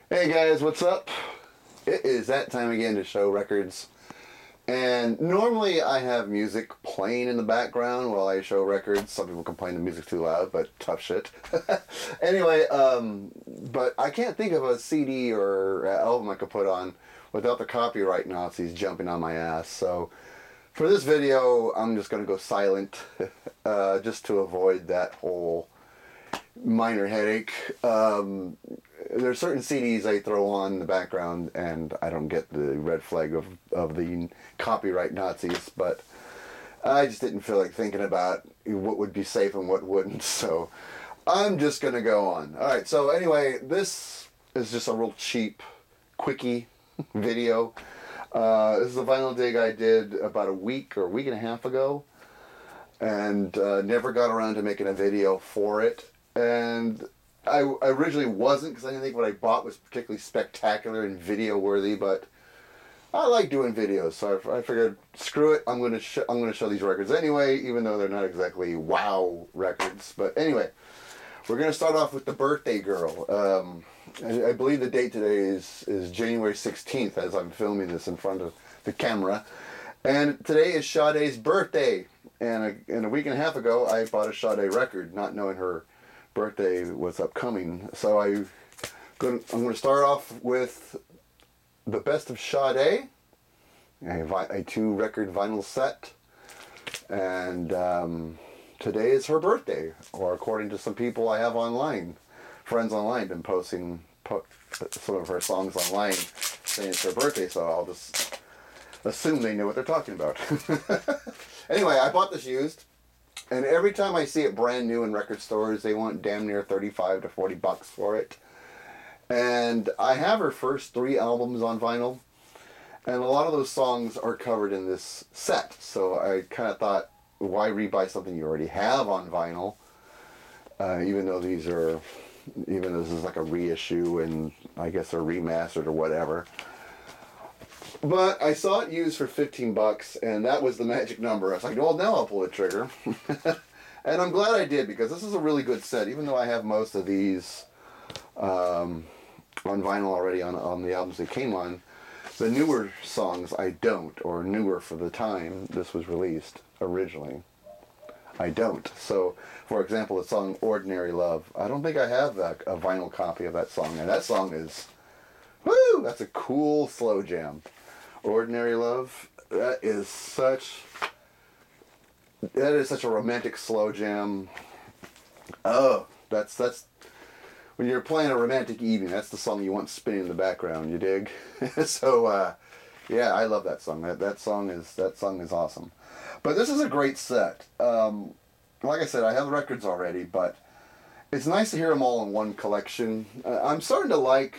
Hey guys, what's up? It is that time again to show records. And normally I have music playing in the background while I show records. Some people complain the music's too loud, but tough shit. Anyway, but I can't think of a CD or album I could put on without the copyright Nazis jumping on my ass. So for this video, I'm just going to go silent just to avoid that whole minor headache. There's certain CDs I throw on in the background and I don't get the red flag of the copyright Nazis, but I just didn't feel like thinking about what would be safe and what wouldn't, so I'm just gonna go on. Alright, so anyway, this is just a real cheap, quickie video. This is a vinyl dig I did about a week or a week and a half ago, and never got around to making a video for it. And I originally wasn't, because I didn't think what I bought was particularly spectacular and video worthy, but I like doing videos, so I figured, screw it, I'm gonna show these records anyway, even though they're not exactly wow records. But anyway, we're gonna start off with the Birthday Girl. I believe the date today is January 16th as I'm filming this in front of the camera, and today is Sade's birthday. And a week and a half ago, I bought a Sade record, not knowing her birthday was upcoming. So I'm going to start off with the best of Sade, a 2-record vinyl set, and today is her birthday, or according to some people I have online, friends online, been posting some of her songs online saying it's her birthday, so I'll just assume they know what they're talking about. Anyway, I bought this used. And every time I see it brand new in record stores, they want damn near 35 to 40 bucks for it. And I have her first 3 albums on vinyl, and a lot of those songs are covered in this set. So I kind of thought, why rebuy something you already have on vinyl? Even though this is like a reissue and I guess a remastered or whatever. But I saw it used for 15 bucks, and that was the magic number. I was like, well, now I'll pull the trigger. And I'm glad I did, because this is a really good set, even though I have most of these on vinyl already on the albums they came on. The newer songs I don't, or newer for the time this was released originally. I don't. So, for example, the song Ordinary Love, I don't think I have a vinyl copy of that song, and that song is, woo, that's a cool slow jam. Ordinary Love, that is such a romantic slow jam. Oh, that's when you're playing a romantic evening, that's the song you want spinning in the background, you dig? So yeah, I love that song. That song is awesome. But this is a great set. Like I said, I have the records already, but it's nice to hear them all in one collection. I'm starting to like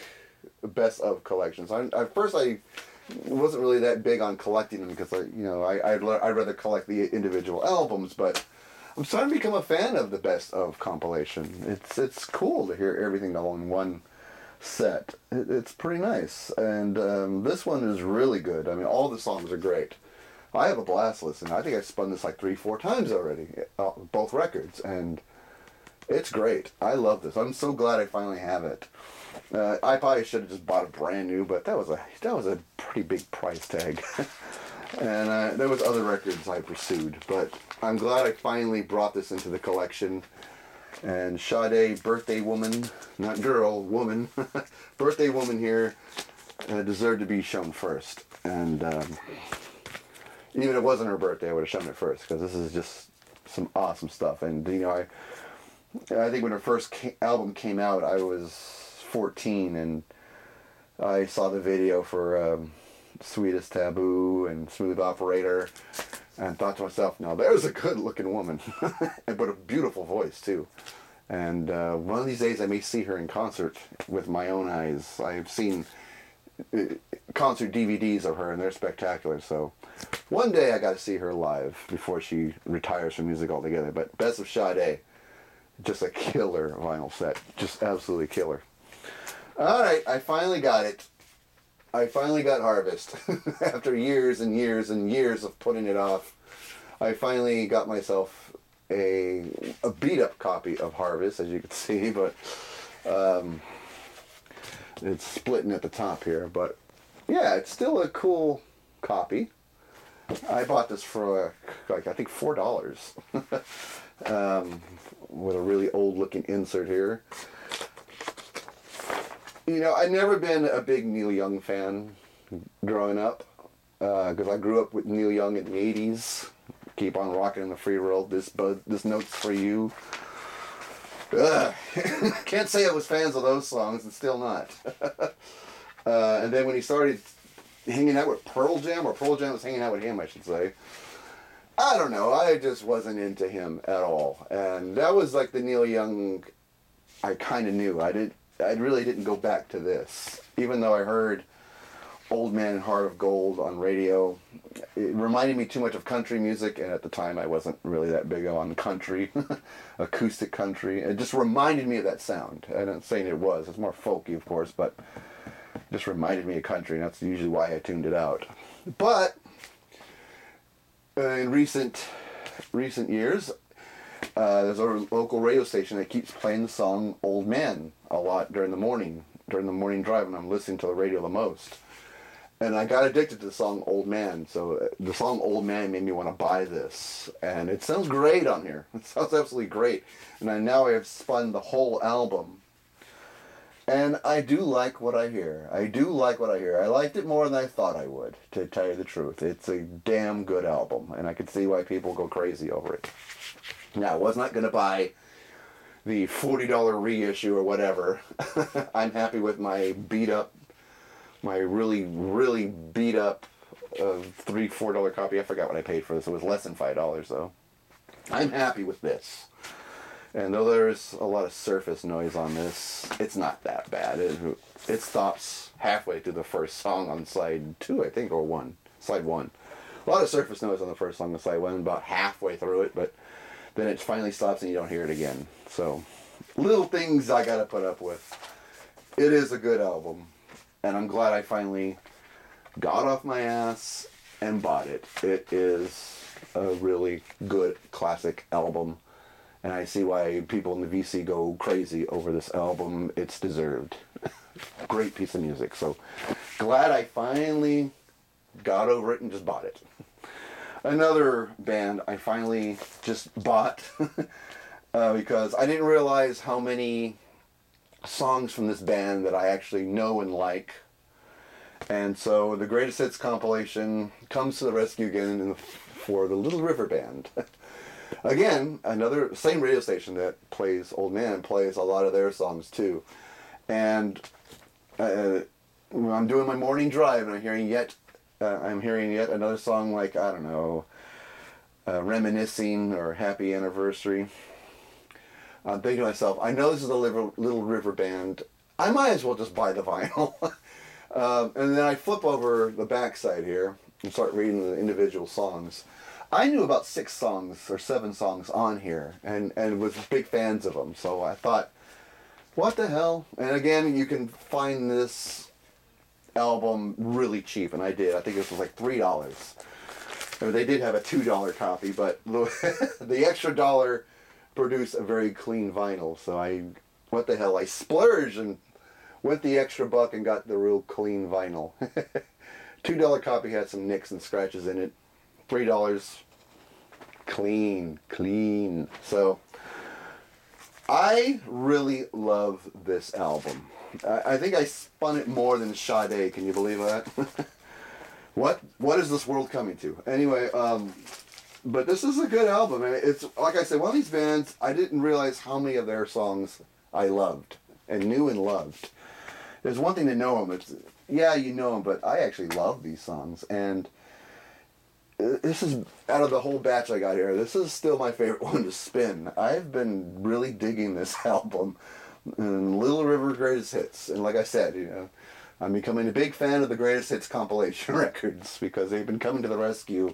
best of collections. At first I wasn't really that big on collecting them, because I'd rather collect the individual albums, but I'm starting to become a fan of the best of compilation. It's cool to hear everything all in one set. It's pretty nice, and this one is really good. I mean, all the songs are great. I have a blast listening. I think I've spun this like 3-4 times already, both records, and it's great. I love this. I'm so glad I finally have it. I probably should have just bought a brand new, but that was a pretty big price tag. And there was other records I pursued, but I'm glad I finally brought this into the collection. And Sade, birthday woman, not girl, woman, birthday woman here, deserved to be shown first. And even if it wasn't her birthday, I would have shown it first, because this is just some awesome stuff. And I think when her first album came out, I was 14, and I saw the video for Sweetest Taboo and Smooth Operator, and thought to myself, now there's a good looking woman, but a beautiful voice too. And one of these days I may see her in concert with my own eyes. I've seen concert DVDs of her, and they're spectacular, so one day I got to see her live before she retires from music altogether. But Best of Sade, just a killer vinyl set, just absolutely killer. Alright, I finally got it. I finally got Harvest. After years and years and years of putting it off, I finally got myself a beat-up copy of Harvest, as you can see, but It's splitting at the top here, but yeah, it's still a cool copy. I bought this for like I think $4 with a really old looking insert here. You know, I've never been a big Neil Young fan growing up because I grew up with Neil Young in the '80s. Keep on rocking in the free world. This note's for you. Can't say I was fans of those songs, and still not. And then when he started hanging out with Pearl Jam, or Pearl Jam was hanging out with him, I should say. I don't know. I just wasn't into him at all, and that was like the Neil Young I kind of knew. I really didn't go back to this, even though I heard Old Man and Heart of Gold on radio. It reminded me too much of country music, and at the time I wasn't really that big on country, acoustic country. It just reminded me of that sound. I'm not saying it was. It's more folky, of course, but it just reminded me of country, and that's usually why I tuned it out. But in recent years, there's a local radio station that keeps playing the song Old Man a lot during the morning drive when I'm listening to the radio the most. And I got addicted to the song Old Man. So the song Old Man made me want to buy this. And it sounds great on here. It sounds absolutely great. And now I have spun the whole album. And I do like what I hear. I liked it more than I thought I would, to tell you the truth. It's a damn good album. And I can see why people go crazy over it. Now, I was not going to buy the $40 reissue or whatever. I'm happy with my really, really beat up $3-4 copy. I forgot what I paid for this. It was less than $5 though. I'm happy with this. And though there's a lot of surface noise on this, it's not that bad. It stops halfway through the first song on side 2, I think, or 1. Side 1. A lot of surface noise on the first song on side 1, about halfway through it, but then it finally stops and you don't hear it again. So, little things I gotta put up with. It is a good album. And I'm glad I finally got off my ass and bought it. It is a really good classic album. And I see why people in the VC go crazy over this album. It's deserved. Great piece of music. So glad I finally got over it and just bought it. Another band I finally just bought because I didn't realize how many songs from this band that I actually know and like. And so the Greatest Hits compilation comes to the rescue again for the Little River Band. Again, same radio station that plays Old Man plays a lot of their songs too. And when I'm doing my morning drive and I'm hearing yet another song like, I don't know, Reminiscing or Happy Anniversary. I'm thinking to myself, I know this is the Little River Band. I might as well just buy the vinyl. And then I flip over the backside here and start reading the individual songs. I knew about 6 songs or 7 songs on here and was big fans of them. So I thought, what the hell? And again, you can find this album really cheap, and I did. I think this was like $3. They did have a $2 copy, but the extra dollar produced a very clean vinyl. So what the hell? I splurged and went the extra buck and got the real clean vinyl. $2 copy had some nicks and scratches in it. $3, clean. So I really love this album. I think I spun it more than Sade. Can you believe that? What is this world coming to? Anyway, but this is a good album. And it's, like I said, one of these bands, I didn't realize how many of their songs I loved and knew and loved. There's one thing to know them. It's, yeah, you know them, but I actually love these songs. And this is, out of the whole batch I got here, this is still my favorite one to spin. I've been really digging this album. Little River Greatest Hits. And like I said, I'm becoming a big fan of the Greatest Hits compilation records because they've been coming to the rescue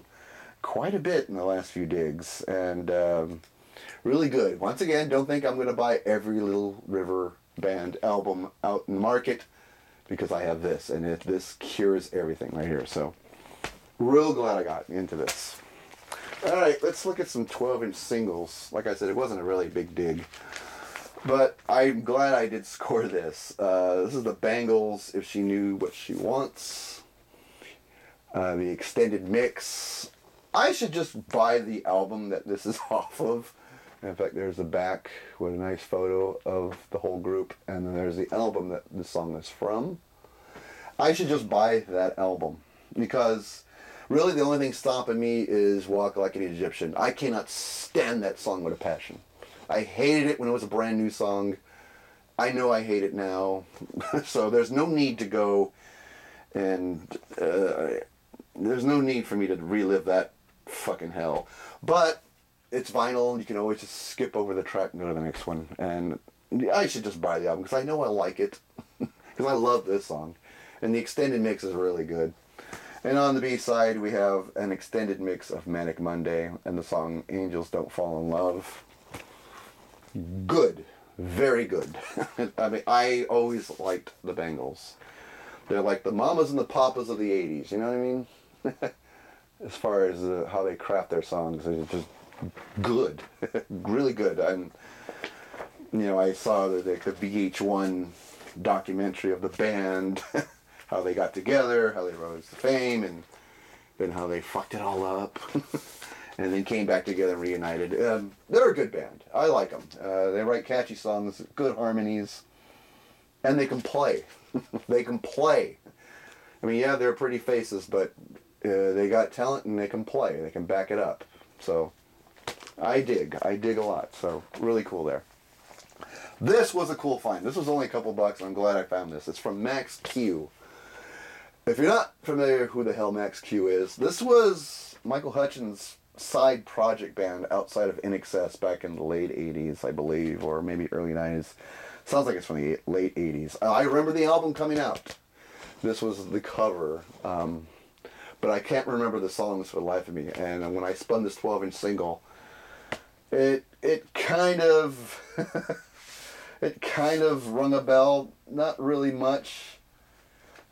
quite a bit in the last few digs. And really good. Once again, don't think I'm going to buy every Little River Band album out in the market because I have this. And this cures everything right here. So, real glad I got into this. Alright, let's look at some 12-inch singles. Like I said, it wasn't a really big dig. But I'm glad I did score this. This is the Bangles, If She Knew What She Wants. The extended mix. I should just buy the album that this is off of. In fact, there's a back with a nice photo of the whole group, and then there's the album that this song is from. I should just buy that album, because really the only thing stopping me is Walk Like an Egyptian. I cannot stand that song with a passion. I hated it when it was a brand new song. I know I hate it now. So there's no need to go and there's no need for me to relive that fucking hell. But it's vinyl. You can always just skip over the track and go to the next one. And I should just buy the album because I know I like it. Because I love this song. And the extended mix is really good. And on the B-side, we have an extended mix of Manic Monday and the song Angels Don't Fall in Love. Good. Very good. I mean, I always liked the Bangles. They're like the mamas and the papas of the 80s, you know what I mean? As far as how they craft their songs, it's just good. Really good. I saw the VH1 documentary of the band, how they got together, how they rose to fame, and then how they fucked it all up. And then came back together and reunited. They're a good band. I like them. They write catchy songs, good harmonies, and they can play. They can play. I mean, yeah, they're pretty faces, but they got talent and they can play. They can back it up. So I dig a lot. So really cool there. This was a cool find. This was only a couple bucks. I'm glad I found this. It's from Max Q. If you're not familiar who the hell Max Q is, this was Michael Hutchins' side project band outside of INXS back in the late 80s, I believe, or maybe early 90s. Sounds like it's from the late 80s. I remember the album coming out. This was the cover, but I can't remember the songs for the life of me. And when I spun this 12-inch single, it kind of it kind of rung a bell. Not really much,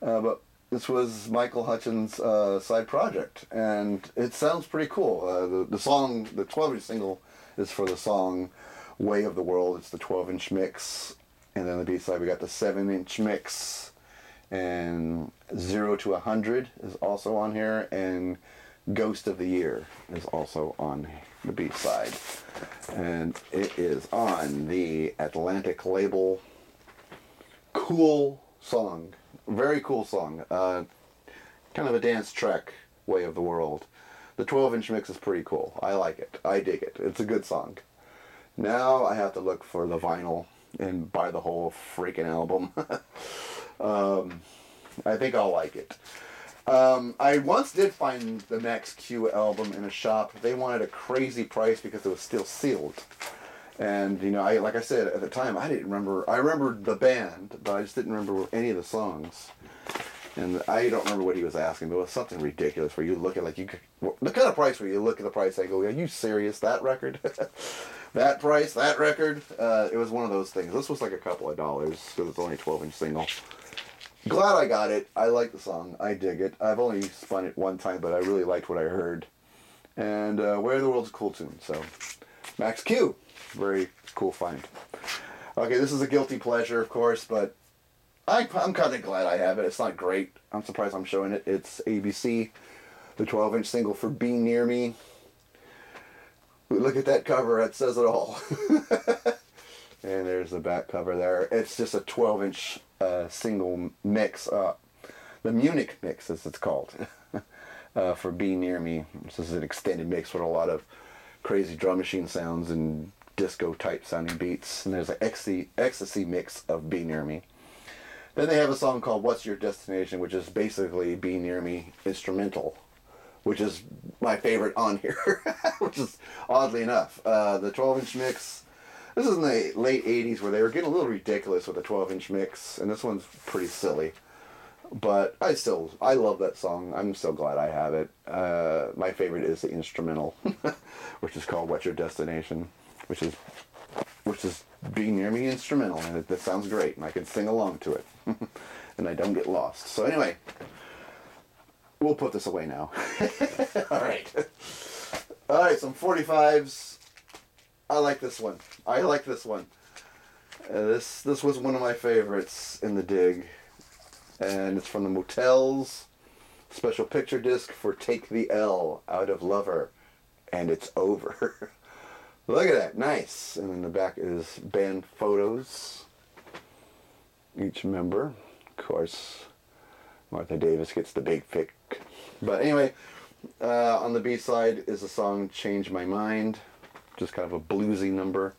but this was Michael Hutchins' side project, and it sounds pretty cool. The song, the 12-inch single, is for the song "Way of the World." It's the 12-inch mix, and then the B-side we got the 7-inch mix, and 0 to 100 is also on here, and "Ghost of the Year" is also on the B-side, and it is on the Atlantic label. Cool song. Very cool song. Kind of a dance track, Way of the World. The 12-inch mix is pretty cool. I like it. I dig it. It's a good song. Now I have to look for the vinyl and buy the whole freaking album. I think I'll like it. I once did find the Max Q album in a shop. They wanted a crazy price because it was still sealed. And, like I said, at the time, I didn't remember. I remembered the band, but I just didn't remember any of the songs. And I don't remember what he was asking, but it was something ridiculous where you look at, the kind of price where you look at the price and go, are you serious? That record? That price? That record? It was one of those things. This was like a couple of dollars because it's only a 12-inch single. Glad I got it. I like the song. I dig it. I've only spun it one time, but I really liked what I heard. And Where the World's a cool tune. So, Max Q. Very cool find. Okay, this is a guilty pleasure, of course, but I'm kind of glad I have it. It's not great. I'm surprised I'm showing it. It's ABC, the 12-inch single for Be Near Me. Look at that cover. That says it all. And there's the back cover there. It's just a 12-inch single mix. The Munich mix, as it's called, for Be Near Me. This is an extended mix with a lot of crazy drum machine sounds and disco-type sounding beats. And there's an ecstasy mix of Be Near Me. Then they have a song called What's Your Destination, which is basically Be Near Me instrumental, which is my favorite on here, which is oddly enough. The 12-inch mix, this is in the late 80s where they were getting a little ridiculous with the 12-inch mix, and this one's pretty silly. But I love that song. I'm so glad I have it. My favorite is the instrumental, which is called What's Your Destination, which is Be Near Me instrumental, and that sounds great, and I can sing along to it, and I don't get lost. So anyway, we'll put this away now. All right, some 45s. I like this one. This was one of my favorites in the dig, and it's from the Motels special picture disc for Take the L Out of Lover, and It's Over. Look at that, nice. And in the back is band photos. Each member, of course, Martha Davis gets the big pick. But anyway, on the B side is the song Change My Mind, just kind of a bluesy number.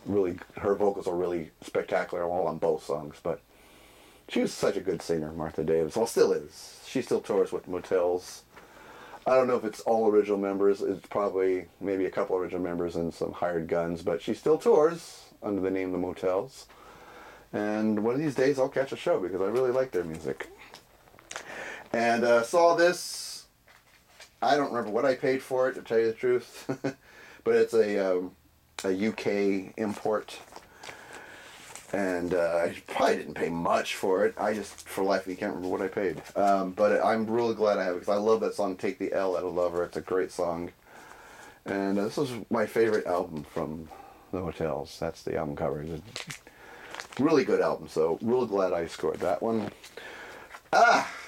Really, her vocals are really spectacular all on both songs, but she was such a good singer, Martha Davis. Well, still is. She still tours with Motels. I don't know if it's all original members. It's probably maybe a couple original members and some hired guns, but she still tours under the name The Motels. And one of these days I'll catch a show because I really like their music. And saw this. I don't remember what I paid for it, to tell you the truth. But it's a UK import. And I probably didn't pay much for it. I just, for life, you can't remember what I paid. But I'm really glad I have it because I love that song, Take the L Out of Lover. It's a great song. And this was my favorite album from The Motels. That's the album cover. It's a really good album, so real glad I scored that one.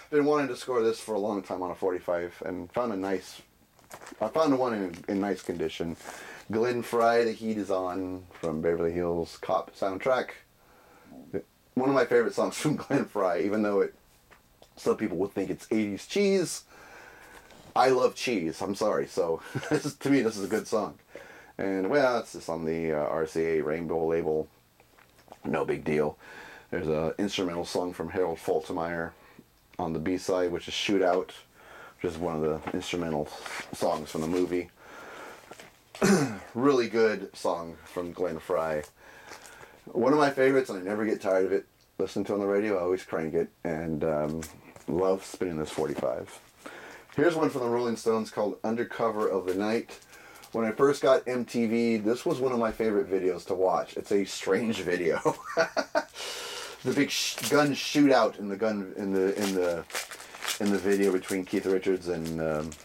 Been wanting to score this for a long time on a 45 and found one in nice condition. Glenn Frey, The Heat Is On from Beverly Hills Cop soundtrack. One of my favorite songs from Glenn Frey, even though some people would think it's 80s cheese. I love cheese, I'm sorry, so to me this is a good song. And well, it's just on the RCA Rainbow label, no big deal. There's an instrumental song from Harold Faltermeyer on the B-side, which is Shootout, which is one of the instrumental songs from the movie. Really good song from Glenn Frey. One of my favorites, and I never get tired of it. Listen to it on the radio, I always crank it, and love spinning this 45. Here's one from the Rolling Stones called Undercover of the Night. When I first got MTV, this was one of my favorite videos to watch. It's a strange video. The big gun shootout in the video between Keith Richards and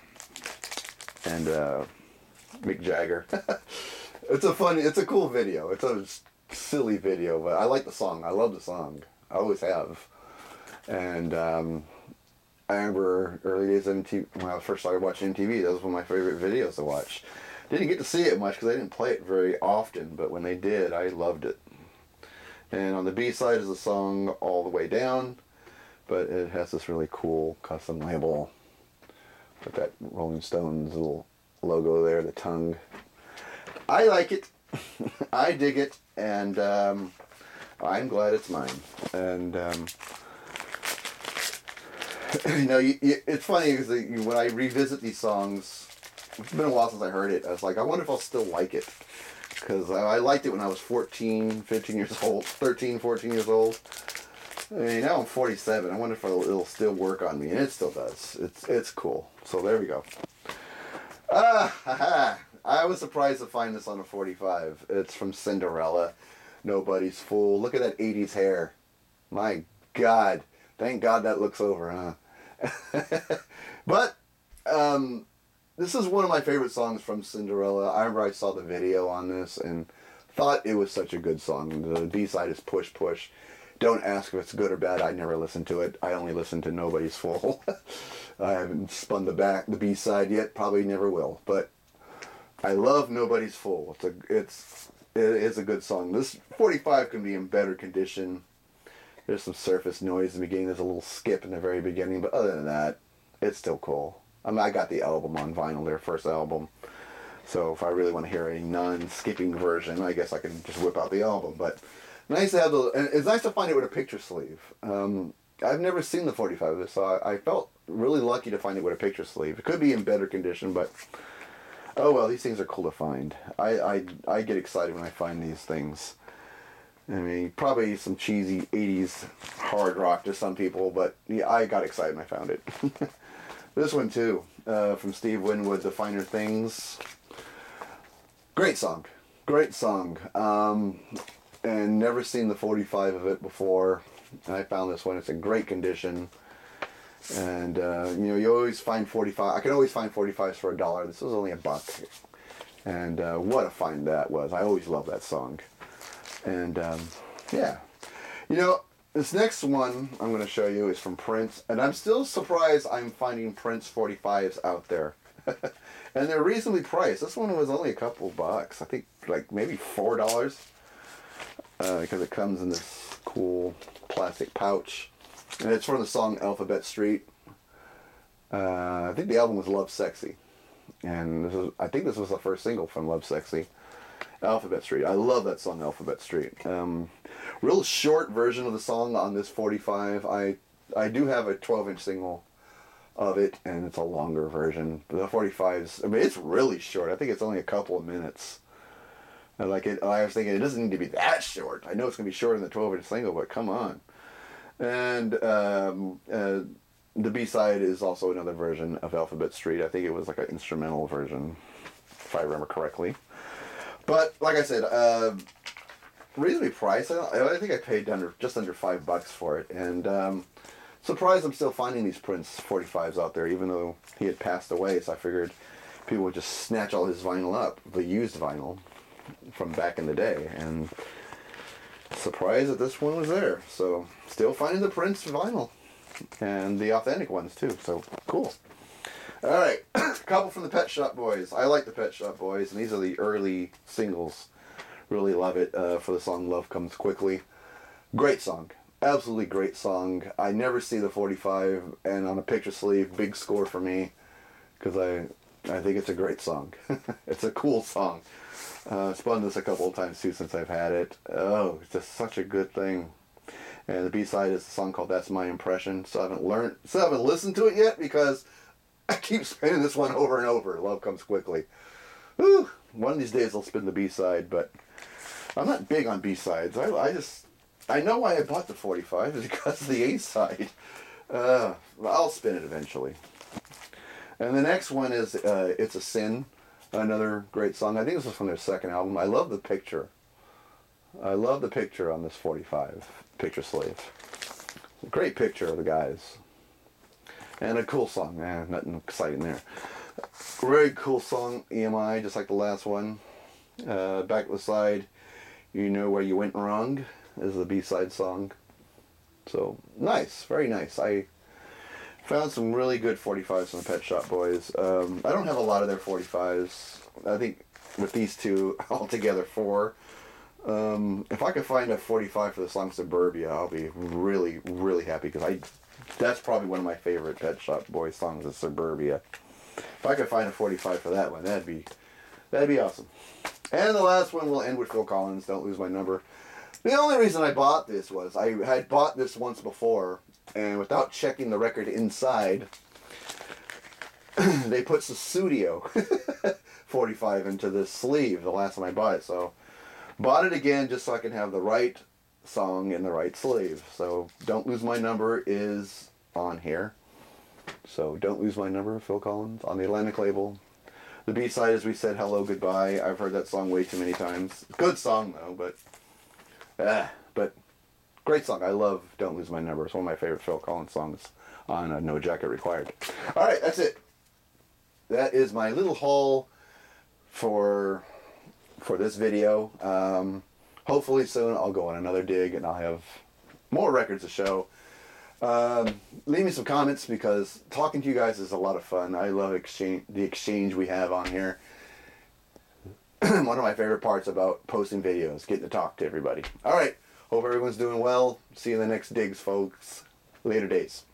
Mick Jagger. It's a cool video. It's a silly video, but I like the song. I love the song. I always have. And I remember early days of MTV, when I first started watching MTV, that was one of my favorite videos to watch. Didn't get to see it much because they didn't play it very often, but when they did, I loved it. And on the B-side is the song All the Way Down, but it has this really cool custom label with that Rolling Stones little logo there, the tongue. I like it. I dig it, and I'm glad it's mine. And it's funny because when I revisit these songs, it's been a while since I heard it. I was like, I wonder if I'll still like it. Because I liked it when I was 13, 14 years old. I mean, now I'm 47. I wonder if it'll still work on me. And it still does. It's cool. So there we go. I was surprised to find this on a 45. It's from Cinderella. Nobody's Fool. Look at that 80s hair. My God. Thank God that looks over, huh? But, this is one of my favorite songs from Cinderella. I remember I saw the video on this and thought it was such a good song. The B-side is Push Push. Don't ask if it's good or bad. I never listened to it. I only listened to Nobody's Fool. I haven't spun the B-side yet. Probably never will. But I love Nobody's Fool. It is a good song. This 45 can be in better condition. There's some surface noise in the beginning. There's a little skip in the very beginning. But other than that, it's still cool. I mean, I got the album on vinyl, their first album. So if I really want to hear a non-skipping version, I guess I can just whip out the album. But nice to have and it's nice to find it with a picture sleeve. I've never seen the 45 of this, so I felt really lucky to find it with a picture sleeve. It could be in better condition, but oh well, these things are cool to find. I get excited when I find these things. I mean, probably some cheesy 80s hard rock to some people, but yeah, I got excited when I found it. This one too, from Steve Winwood, The Finer Things. Great song. And never seen the 45 of it before. And I found this one. It's in great condition. And, you always find 45. I can always find 45s for $1. This was only $1. And what a find that was. I always love that song. And yeah, you know, this next one I'm going to show you is from Prince, and I'm still surprised I'm finding Prince 45s out there. And they're reasonably priced. This one was only a couple bucks. I think like maybe $4, because it comes in this cool plastic pouch. And it's from the song Alphabet Street. I think the album was Love Sexy. And I think this was the first single from Love Sexy. Alphabet Street. I love that song, Alphabet Street. Real short version of the song on this 45. I do have a 12-inch single of it, and it's a longer version. The 45s, I mean, it's really short. I think it's only a couple of minutes. I like it. I was thinking it doesn't need to be that short. I know it's going to be shorter than the 12-inch single, but come on. And the B-side is also another version of Alphabet Street. I think it was like an instrumental version, if I remember correctly. But like I said, reasonably priced. I think I paid just under $5 for it, and surprised I'm still finding these Prince 45s out there, even though he had passed away. So I figured people would just snatch all his vinyl up, the used vinyl from back in the day, and surprised that this one was there. So still finding the Prince vinyl, and the authentic ones too. So cool. All right, a couple from the Pet Shop Boys. I like the Pet Shop Boys, and these are the early singles. Really love it for the song Love Comes Quickly. Great song. Absolutely great song. I never see the 45, and on a picture sleeve, big score for me, because I think it's a great song. It's a cool song. Spun this a couple of times too since I've had it. Oh, it's just such a good thing. And the B-side is a song called That's My Impression. So I haven't listened to it yet because I keep spinning this one over and over. Love Comes Quickly. Whew. One of these days I'll spin the B-side, but I'm not big on B-sides. I know why I bought the 45 is because of the A-side. I'll spin it eventually. And the next one is It's a Sin, another great song. I think this was from their second album. I love the picture. I love the picture on this 45, picture sleeve. Great picture of the guys. And a cool song, man. Nothing exciting there. Very cool song, EMI, just like the last one. Back to the side, You Know Where You Went Wrong is the B-side song. So, nice. Very nice. I found some really good 45s from the Pet Shop Boys. I don't have a lot of their 45s. I think with these two altogether, 4. If I could find a 45 for the song Suburbia, I'll be really, really happy, because that's probably one of my favorite Pet Shop Boys songs is Suburbia. If I could find a 45 for that one, that'd be awesome. And the last one will end with Phil Collins, Don't Lose My Number. The only reason I bought this was I had bought this once before, and without checking the record inside, they put Sussudio 45 into the sleeve the last time I bought it. So bought it again just so I can have the right song in the right sleeve. So Don't Lose My Number is on here. So Don't Lose My Number, Phil Collins, on the Atlantic label. The B-side, as we said, Hello Goodbye. I've heard that song way too many times. Good song though, but great song. I love Don't Lose My Number. It's one of my favorite Phil Collins songs on No Jacket Required. All right, that's it. That is my little haul for this video. Hopefully soon I'll go on another dig and I'll have more records to show. Leave me some comments, because talking to you guys is a lot of fun. I love the exchange we have on here. One of my favorite parts about posting videos, getting to talk to everybody. All right. Hope everyone's doing well. See you in the next digs, folks. Later days.